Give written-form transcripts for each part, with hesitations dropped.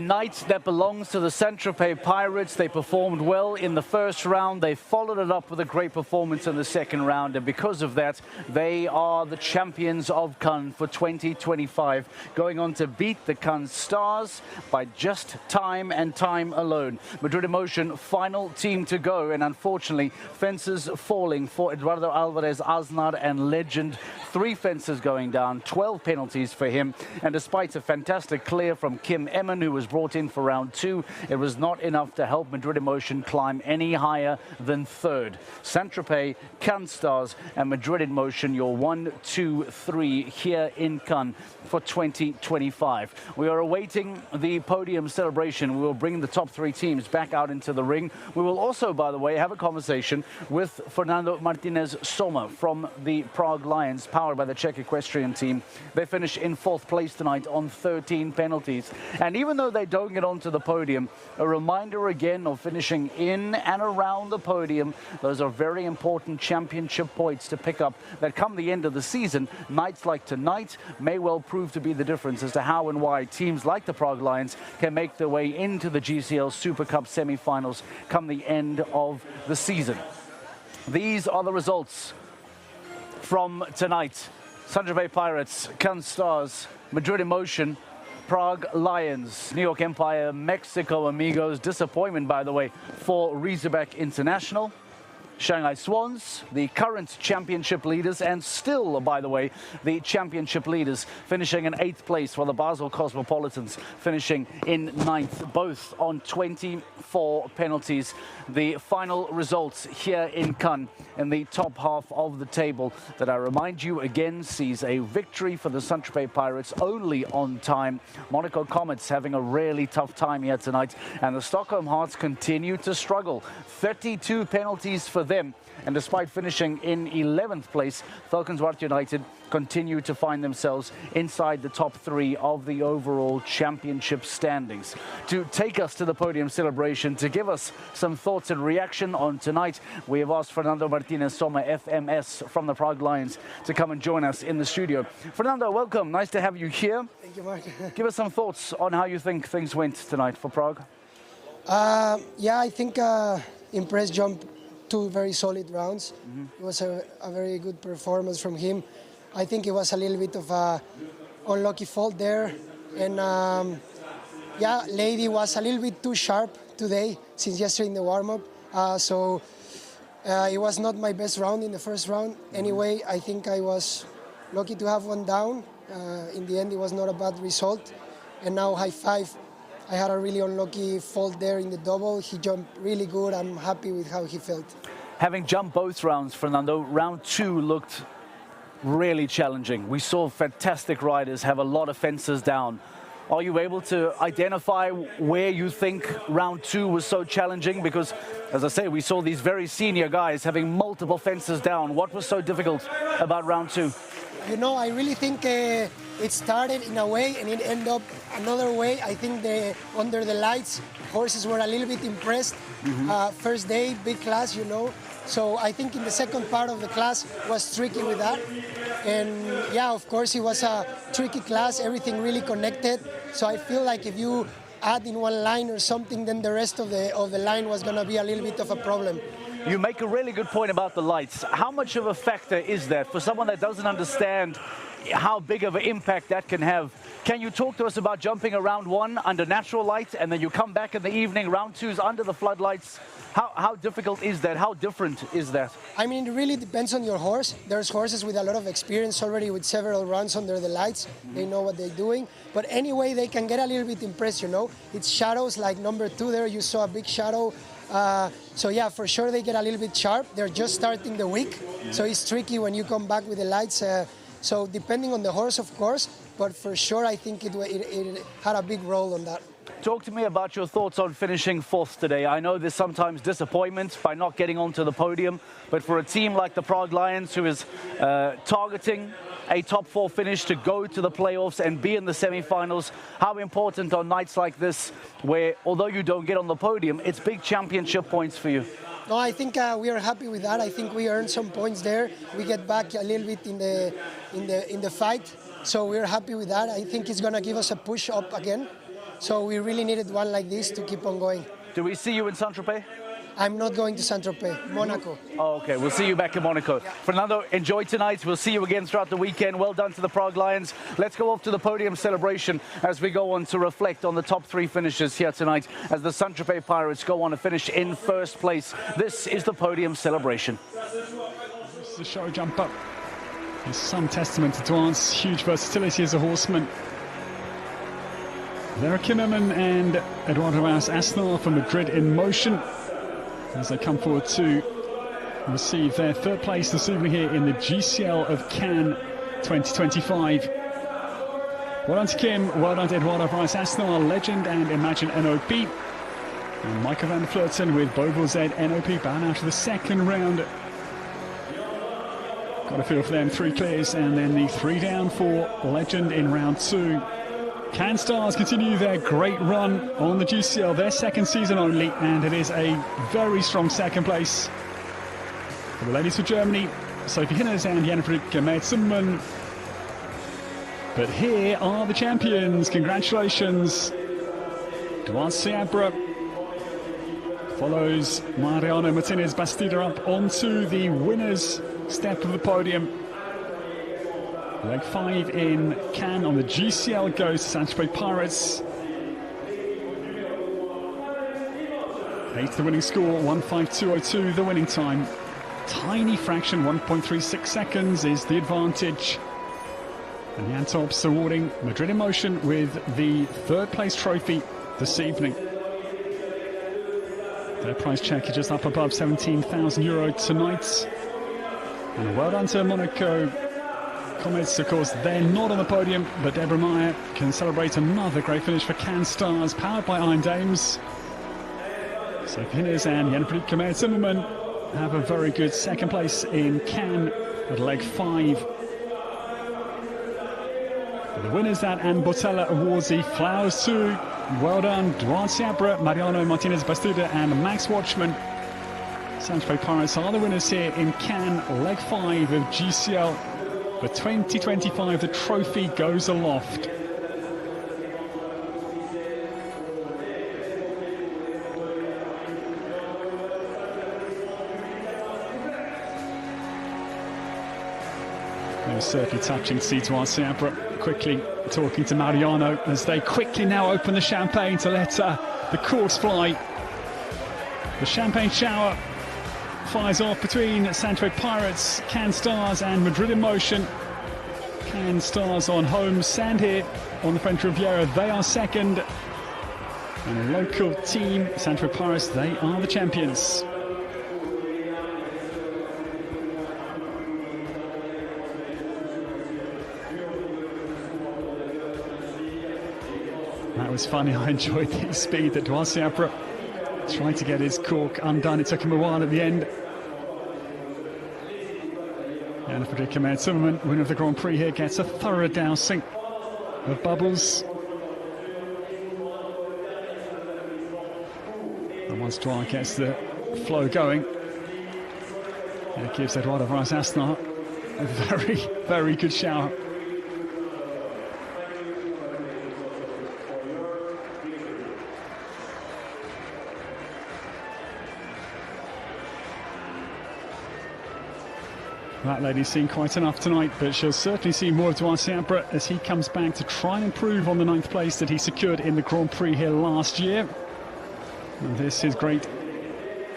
a night that belongs to the Saint-Tropez Pirates. They performed well in the first round. They followed it up with a great performance in the second round. And because of that, they are the champions of Cannes for 2025, going on to beat the Cannes Stars by just time and time alone. Madrid Emotion, final team to go. And unfortunately, fences falling for Eduardo Alvarez, Aznar and Legend. 3 fences going down, 12 penalties for him. And despite a fantastic clear from Kim Eman, who was brought in for round 2, it was not enough to help Madrid Emotion climb any higher than 3rd. Saint-Tropez, Cannes Stars and Madrid Emotion, your 1, 2, 3 here in Cannes for 2025. We are awaiting the podium celebration. We will bring the top 3 teams back out into the ring. We will also, by the way, have a conversation with Fernando Martinez Soma from the Prague Lions, powered by the Czech equestrian team. They finish in 4th place tonight on 13 penalties. And even though they don't get onto the podium, a reminder again of finishing in and around the podium. Those are very important championship points to pick up that come the end of the season. Nights like tonight may well prove to be the difference as to how and why teams like the Prague Lions can make their way into the GCL Super Cup semi-finals come the end of the season. These are the results from tonight. Saint-Tropez Pirates, Cannes Stars, Madrid Emotion, Prague Lions, New York Empire, Mexico Amigos. Disappointment, by the way, for Razorback International. Shanghai Swans, the current championship leaders, and still, by the way, the championship leaders, finishing in 8th place, while the Basel Cosmopolitans finishing in 9th, both on 24 penalties. The final results here in Cannes in the top half of the table that I remind you again sees a victory for the Saint-Tropez Pirates only on time. Monaco Comets having a really tough time here tonight, and the Stockholm Hearts continue to struggle. 32 penalties for them, and despite finishing in 11th place, Falcons Wart United continue to find themselves inside the top 3 of the overall championship standings. To take us to the podium celebration, to give us some thoughts and reaction on tonight, we have asked Fernando Martinez Soma, FMS from the Prague Lions, to come and join us in the studio. Fernando, welcome. Nice to have you here. Thank you, Mark. Give us some thoughts on how you think things went tonight for Prague. Yeah, I think Impress jumped 2 very solid rounds. It was a very good performance from him. I think it was a little bit of a unlucky fault there. And yeah, Lady was a little bit too sharp today since yesterday in the warm-up. So it was not my best round in the first round. Anyway, I think I was lucky to have one down. In the end, it was not a bad result. And now high five. I had a really unlucky fault there in the double. He jumped really good. I'm happy with how he felt. Having jumped both rounds, Fernando, round 2 looked really challenging. We saw fantastic riders have a lot of fences down. Are you able to identify where you think round 2 was so challenging? Because, as I say, we saw these very senior guys having multiple fences down. What was so difficult about round 2? You know, I really think it started in a way and it ended up another way. I think under the lights, horses were a little bit impressed. First day, big class, you know. So I think in the second part of the class was tricky with that. And yeah, of course, it was a tricky class, everything really connected. So I feel like if you add in one line or something, then the rest of the line was going to be a little bit of a problem. You make a really good point about the lights. How much of a factor is that for someone that doesn't understand how big of an impact that can have? Can you talk to us about jumping around 1 under natural light and then you come back in the evening, round 2's under the floodlights? How difficult is that? How different is that? I mean, it really depends on your horse. There's horses with a lot of experience already with several runs under the lights. They know what they're doing. But anyway, they can get a little bit impressed, you know. It's shadows, like number 2 there, you saw a big shadow. So yeah, for sure they get a little bit sharp. They're just starting the week, so it's tricky when you come back with the lights. So depending on the horse, of course, but for sure I think it had a big role on that. Talk to me about your thoughts on finishing 4th today. I know there's sometimes disappointment by not getting onto the podium, but for a team like the Prague Lions, who is targeting a top 4 finish to go to the playoffs and be in the semi-finals, how important on nights like this, where although you don't get on the podium, it's big championship points for you? No, I think we are happy with that. I think we earned some points there. We get back a little bit in the fight, so we're happy with that. I think it's going to give us a push up again. So we really needed one like this to keep on going. Do we see you in Saint-Tropez? I'm not going to Saint-Tropez, Monaco. Oh, okay, we'll see you back in Monaco. Yeah. Fernando, enjoy tonight. We'll see you again throughout the weekend. Well done to the Prague Lions. Let's go off to the podium celebration as we go on to reflect on the top 3 finishers here tonight as the Saint-Tropez Pirates go on to finish in first place. This is the podium celebration. This is a show jump up. It's some testament to Duan's huge versatility as a horseman. There are Kimmerman and Eduardo Asnar from Madrid in motion as they come forward to receive their 3rd place this evening here in the GCL of Cannes 2025. Well done to Kim, well done to Eduardo Asnar, Legend and Imagine NOP. And Michael van der Vleuten with Beauville Z NOP bound out of the 2nd round. Got a feel for them, 3 clears and then the 3 down for Legend in round 2. Can Stars continue their great run on the GCL, their 2nd season only, and it is a very strong 2nd place for the ladies of Germany, Sophie Hinners and Jan-Friedrich Meert-Zimmermann. But here are the champions. Congratulations. Duan Seabra follows Mariano Martinez Bastida up onto the winner's step of the podium. Leg 5 in Cannes on the GCL goes to Saint-Tropez Pirates. 8 the winning score, 152.02 the winning time. Tiny fraction, 1.36 seconds is the advantage. And the Antops awarding Madrid in motion with the 3rd place trophy this evening. Their price check is just up above €17,000 tonight. And well done to Monaco Comets. Of course, they're not on the podium, but Deborah Meyer can celebrate another great finish for Can Stars, powered by Iron Dames. So Hinners and Jan-Friedrich Meert-Zimmermann have a very good 2nd place in Cannes at leg 5. For the winners, that Anne Botella awards the flowers to. Well done, Duan Seabra, Mariano Martinez Bastida and Max Watchman. Saint-Tropez Pirates are the winners here in Cannes, leg 5 of GCL. For 2025, the trophy goes aloft. It was certainly touching to see Duan Seabra quickly talking to Mariano as they quickly now open the champagne to let the corks fly. The champagne shower fires off between Saint-Tropez Pirates, Can Stars and Madrid in motion. Can Stars on home sand here on the French Riviera. They are 2nd. And a local team, Saint-Tropez Pirates, they are the champions. That was funny. I enjoyed the speed that Duan Seabra tried to get his cork undone. It took him a while at the end. And Jan-Friedrich Meert-Zimmermann, winner of the Grand Prix here, gets a thorough dousing of bubbles. And once Duan gets the flow going, it gives Eduardo Asnar a very, very good shower. That lady's seen quite enough tonight, but she'll certainly see more of Duan Seabra as he comes back to try and improve on the 9th place that he secured in the Grand Prix here last year. And this is great.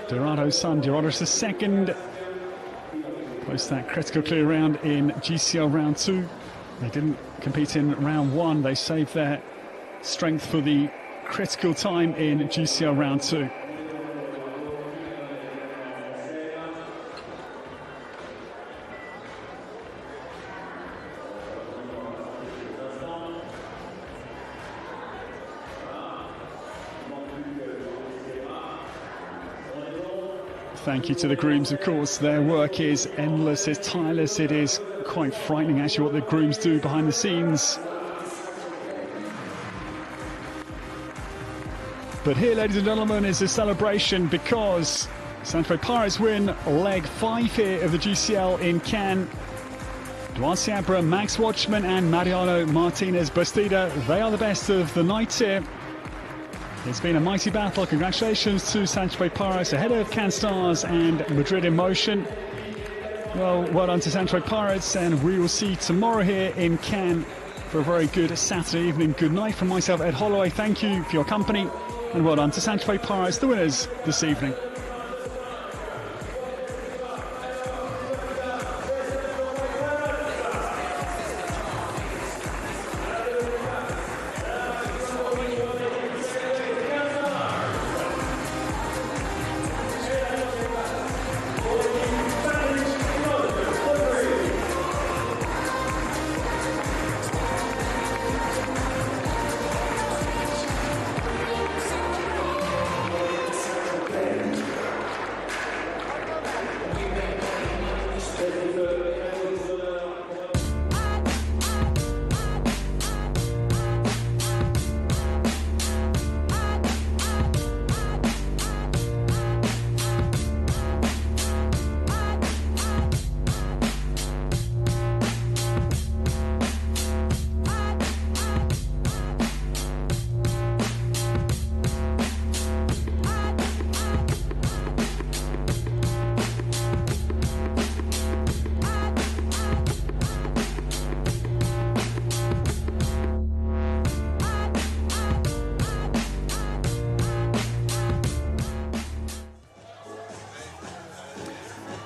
Dorado's son, Dorado's the 2nd. Post that critical clear round in GCL round 2. They didn't compete in round 1. They saved their strength for the critical time in GCL round 2. Thank you to the grooms, of course. Their work is endless, it's tireless, it is quite frightening actually what the grooms do behind the scenes. But here, ladies and gentlemen, is a celebration because Saint-Tropez Pirates win leg 5 here of the GCL in Cannes. Duan Seabra, Max Watchman and Mariano Martinez Bastida, they are the best of the night here. It's been a mighty battle. Congratulations to Saint-Tropez Pirates ahead of Cannes Stars and Madrid in Motion. Well done to Saint-Tropez Pirates, and we will see you tomorrow here in Cannes for a very good Saturday evening. Good night from myself, Ed Holloway. Thank you for your company, and well done to Saint-Tropez Pirates, the winners this evening.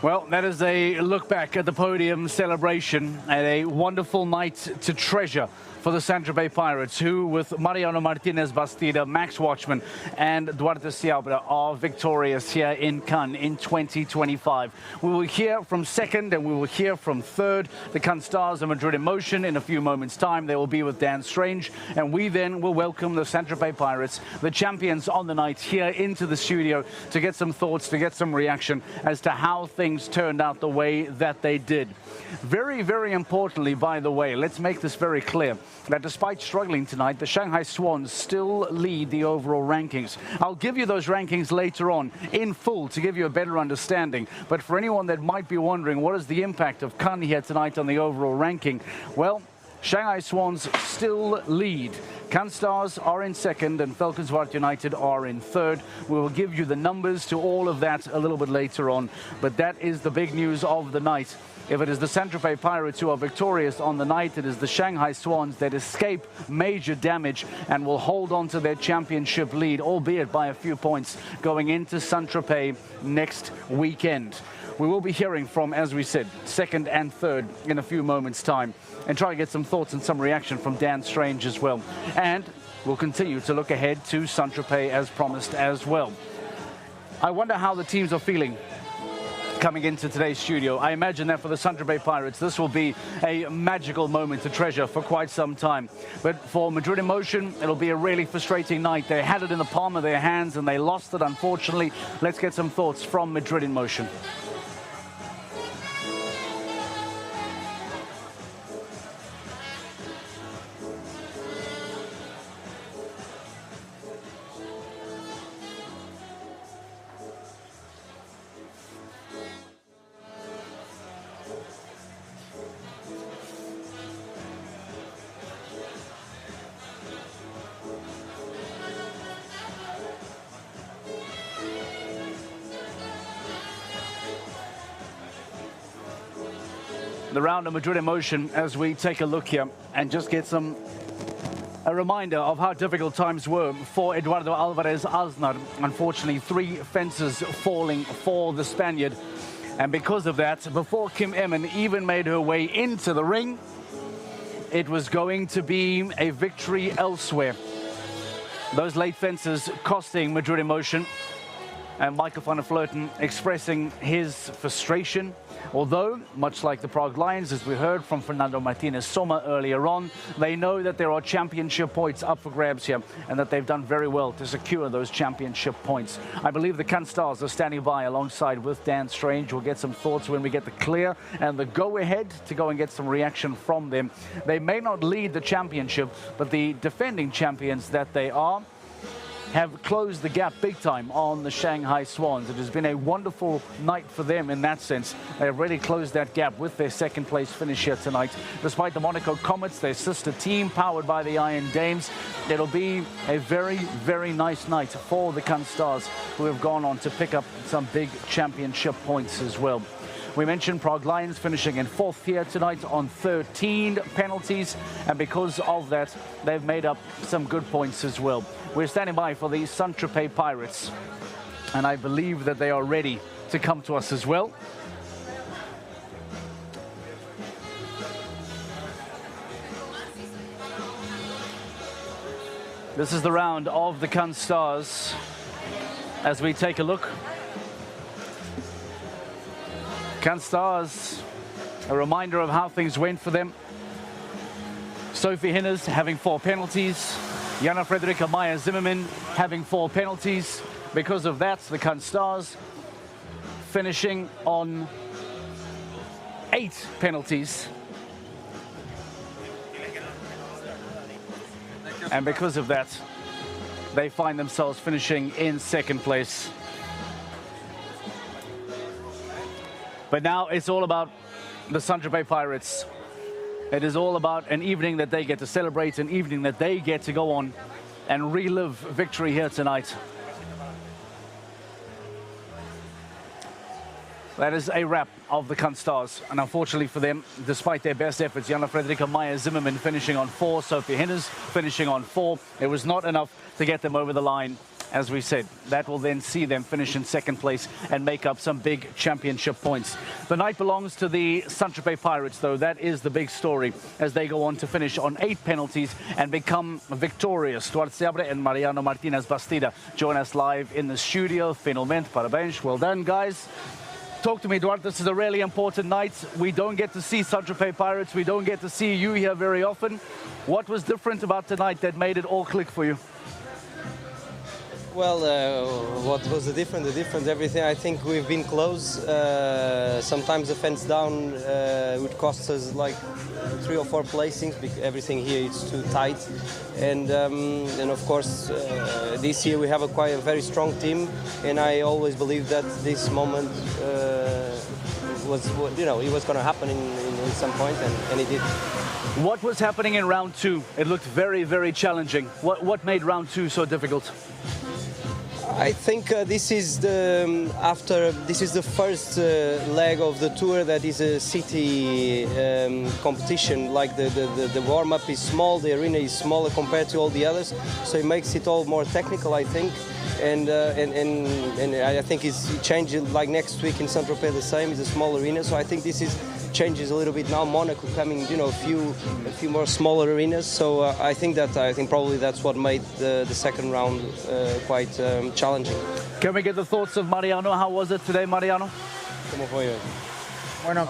Well, that is a look back at the podium celebration and a wonderful night to treasure for the Saint-Tropez Pirates, who, with Mariano Martinez Bastida, Max Watchman and Duarte Seabra, are victorious here in Cannes in 2025. We will hear from second and we will hear from third, the Cannes Stars and Madrid in Motion, in a few moments' time. They will be with Dan Strange, and we then will welcome the Saint-Tropez Pirates, the champions on the night, here into the studio to get some thoughts, to get some reaction as to how things turned out the way that they did. Very, very importantly, by the way, let's make this very clear, that despite struggling tonight, the Shanghai Swans still lead the overall rankings. I'll give you those rankings later on in full to give you a better understanding. But for anyone that might be wondering what is the impact of Cannes here tonight on the overall ranking, well, Shanghai Swans still lead. Cannes Stars are in second and Falcons-Wart United are in third. We will give you the numbers to all of that a little bit later on. But that is the big news of the night. If it is the Saint-Tropez Pirates who are victorious on the night, it is the Shanghai Swans that escape major damage and will hold on to their championship lead, albeit by a few points, going into Saint-Tropez next weekend. We will be hearing from, as we said, second and third in a few moments' time, and try to get some thoughts and some reaction from Dan Strange as well. And we'll continue to look ahead to Saint-Tropez as promised as well. I wonder how the teams are feeling coming into today's studio. I imagine that for the Saint-Tropez Pirates, this will be a magical moment to treasure for quite some time. But for Madrid in Motion, it'll be a really frustrating night. They had it in the palm of their hands and they lost it, unfortunately. Let's get some thoughts from Madrid in Motion. The round of Madrid in Motion as we take a look here and just get a reminder of how difficult times were for Eduardo Alvarez Aznar. Unfortunately, 3 fences falling for the Spaniard. And because of that, before Kim Emmen even made her way into the ring, it was going to be a victory elsewhere. Those late fences costing Madrid in Motion. And Michael van der Vleuten expressing his frustration. Although, much like the Prague Lions, as we heard from Fernando Martinez Soma earlier on, they know that there are championship points up for grabs here and that they've done very well to secure those championship points. I believe the Cannes Stars are standing by alongside with Dan Strange. We'll get some thoughts when we get the clear and the go-ahead to go and get some reaction from them. They may not lead the championship, but the defending champions that they are, have closed the gap big time on the Shanghai Swans. It has been a wonderful night for them in that sense. They have really closed that gap with their second place finish here tonight. Despite the Monaco Comets, their sister team powered by the Iron Dames, it'll be a very, very nice night for the Cannes Stars, who have gone on to pick up some big championship points as well. We mentioned Prague Lions finishing in 4th here tonight on 13 penalties, and because of that, they've made up some good points as well. We're standing by for the Saint-Tropez Pirates, and I believe that they are ready to come to us as well. This is the round of the Cannes Stars as we take a look. Cannes Stars, a reminder of how things went for them. Sophie Hinners having 4 penalties. Jana Fredrika Meyer-Zimmermann having 4 penalties. Because of that, the Cannes Stars finishing on 8 penalties. And because of that, they find themselves finishing in 2nd place. But now it's all about the Saint-Tropez Pirates. It is all about an evening that they get to celebrate, an evening that they get to go on and relive victory here tonight. That is a wrap of the Cannes Stars. And unfortunately for them, despite their best efforts, Jana Fredrika Meyer-Zimmermann finishing on 4, Sophie Hinners finishing on 4. It was not enough to get them over the line. As we said, that will then see them finish in 2nd place and make up some big championship points. The night belongs to the Saint-Tropez Pirates, though. That is the big story as they go on to finish on 8 penalties and become victorious. Duarte Seabra and Mariano Martinez Bastida join us live in the studio. Finalmente, parabéns. Well done, guys. Talk to me, Duarte. This is a really important night. We don't get to see Saint-Tropez Pirates. We don't get to see you here very often. What was different about tonight that made it all click for you? Well, what was the difference? Everything. I think we've been close. Sometimes the fence down would cost us like 3 or 4 placings because everything here is too tight. And of course, this year we have quite a very strong team. And I always believed that this moment was, it was going to happen in some point, and it did. What was happening in round 2? It looked very, very challenging. What made round 2 so difficult? I think this is the first leg of the tour that is a city competition. Like the warm-up is small, the arena is smaller compared to all the others, so it makes it all more technical, I think. And I think it changes. Like next week in Saint-Tropez, the same. It's a small arena, so I think this changes a little bit now. Monaco coming, a few more smaller arenas. So I think probably that's what made the second round quite challenging. Can we get the thoughts of Mariano? How was it today, Mariano? ¿Cómo fue hoy? Bueno,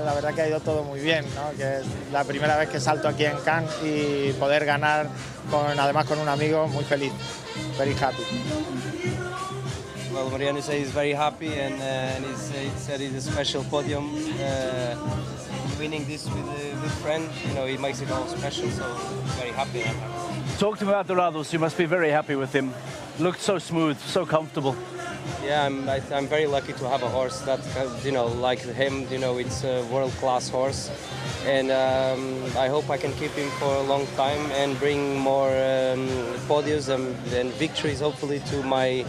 la verdad que ha ido todo muy bien, ¿no? Que es la primera vez que salto aquí en Cannes y poder ganar además con un amigo, muy feliz, very happy. Well, Mariano said he's very happy, and he said it's a special podium. Winning this with a good friend, it makes it all special. So very happy. Talk to me about Dorados. You must be very happy with him. Looked so smooth, so comfortable. Yeah, I'm very lucky to have a horse that, like him. It's a world-class horse, and I hope I can keep him for a long time and bring more podiums and victories, hopefully, to my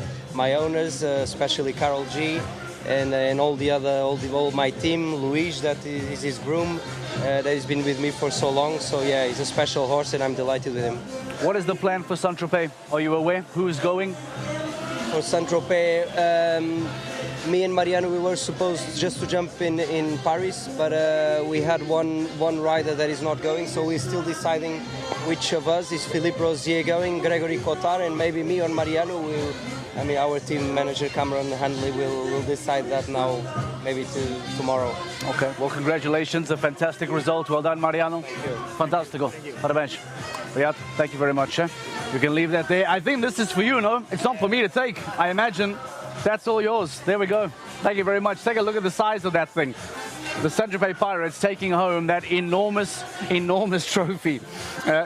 owners, especially Carol G, and all my team, Luis, that is his groom, that has been with me for so long. So yeah, he's a special horse, and I'm delighted with him. What is the plan for Saint-Tropez? Are you aware who's going? For Saint-Tropez, me and Mariano, we were supposed just to jump in Paris, but we had one rider that is not going, so we're still deciding which of us. Is Philippe Rosier going, Gregory Cotard, and maybe me or Mariano will. Our team manager Cameron Handley will decide that now, maybe tomorrow. Okay, well, congratulations, a fantastic result. Well done, Mariano. Thank you. Fantastico. Parabéns. Riyad, thank you very much. You can leave that there. I think this is for you, no? It's not for me to take. I imagine that's all yours. There we go. Thank you very much. Take a look at the size of that thing. The Saint-Tropez Pirates taking home that enormous trophy.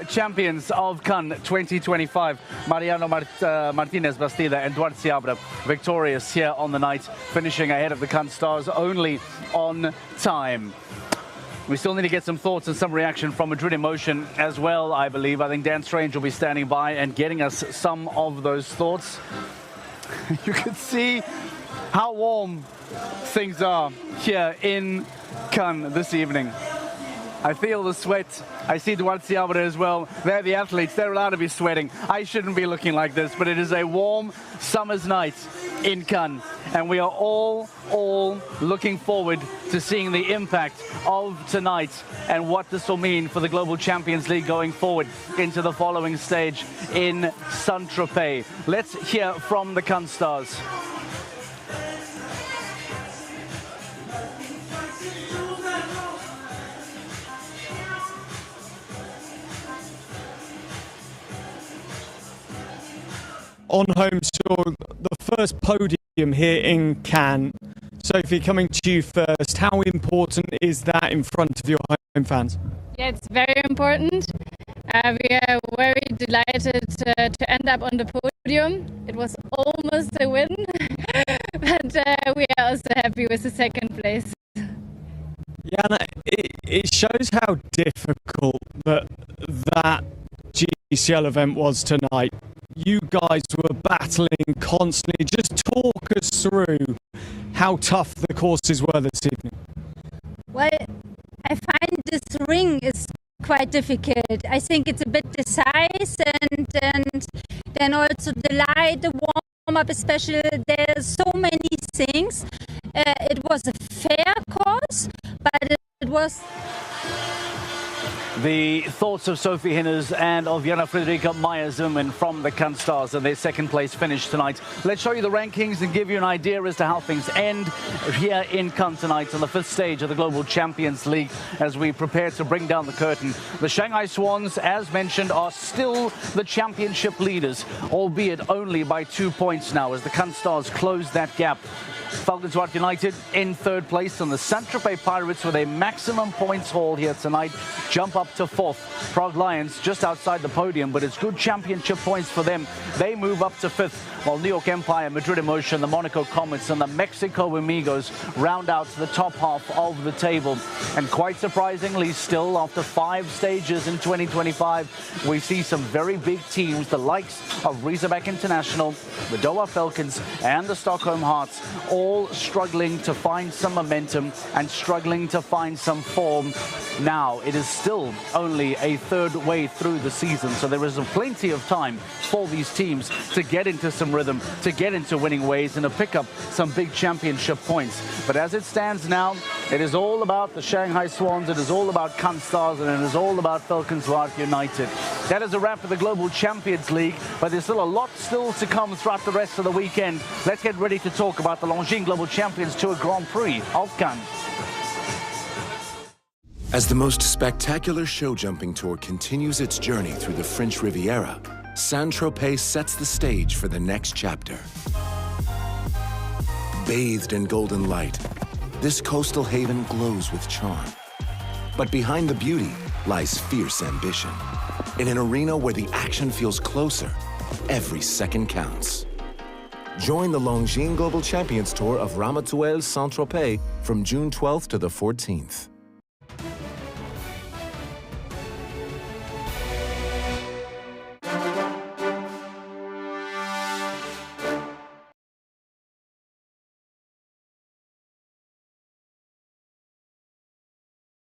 Champions of Cannes 2025. Mariano Martinez Bastida and Duarte Seabra victorious here on the night, finishing ahead of the Cannes Stars only on time. We still need to get some thoughts and some reaction from Madrid Emotion as well, I believe. I think Dan Strange will be standing by and getting us some of those thoughts. You can see how warm things are here in Cannes this evening. I feel the sweat. I see Duarte Seabra as well. They're the athletes. They're allowed to be sweating. I shouldn't be looking like this, but it is a warm summer's night in Cannes. And we are all looking forward to seeing the impact of tonight and what this will mean for the Global Champions League going forward into the following stage in Saint-Tropez. Let's hear from the Cannes Stars. On home soil, the first podium here in Cannes. Sophie, coming to you first, how important is that in front of your home fans? Yeah, it's very important. We are very delighted to end up on the podium. It was almost a win, but we are also happy with the second place. Jana, it shows how difficult that GCL event was tonight. You guys were battling constantly. Just talk us through how tough the courses were this evening. Well, I find this ring is quite difficult. I think it's a bit the size and then also the light, the warm-up especially. There's so many things. It was a fair course, but it was... The thoughts of Sophie Hinners and of Jana Friederike Meyer-Zimmermann from the Cannes Stars and their second place finish tonight. Let's show you the rankings and give you an idea as to how things end here in Cannes tonight on the fifth stage of the Global Champions League as we prepare to bring down the curtain. The Shanghai Swans, as mentioned, are still the championship leaders, albeit only by 2 points now as the Cannes Stars close that gap. Falcons Rock United in third place, and the Saint-Tropez Pirates with a maximum points haul here tonight jump up to fourth. Prague Lions just outside the podium, but it's good championship points for them. They move up to fifth, while New York Empire, Madrid Emotion, the Monaco Comets and the Mexico Amigos round out the top half of the table. And quite surprisingly, still after 5 stages in 2025, we see some very big teams, the likes of Razorback International, the Doha Falcons and the Stockholm Hearts, all struggling to find some momentum and struggling to find some form. Now, it is still only a third way through the season, so there is plenty of time for these teams to get into some rhythm, to get into winning ways and to pick up some big championship points. But as it stands now, it is all about the Shanghai Swans, it is all about Cannes Stars, and it is all about Falcons Rock United. That is a wrap for the Global Champions League, but there's still a lot still to come throughout the rest of the weekend. Let's get ready to talk about the Longines Global Champions Tour Grand Prix of Cannes. As the most spectacular show jumping tour continues its journey through the French Riviera, Saint-Tropez sets the stage for the next chapter. Bathed in golden light, this coastal haven glows with charm. But behind the beauty lies fierce ambition. In an arena where the action feels closer, every second counts. Join the Longines Global Champions Tour of Ramatuelle Saint-Tropez from June 12th to the 14th.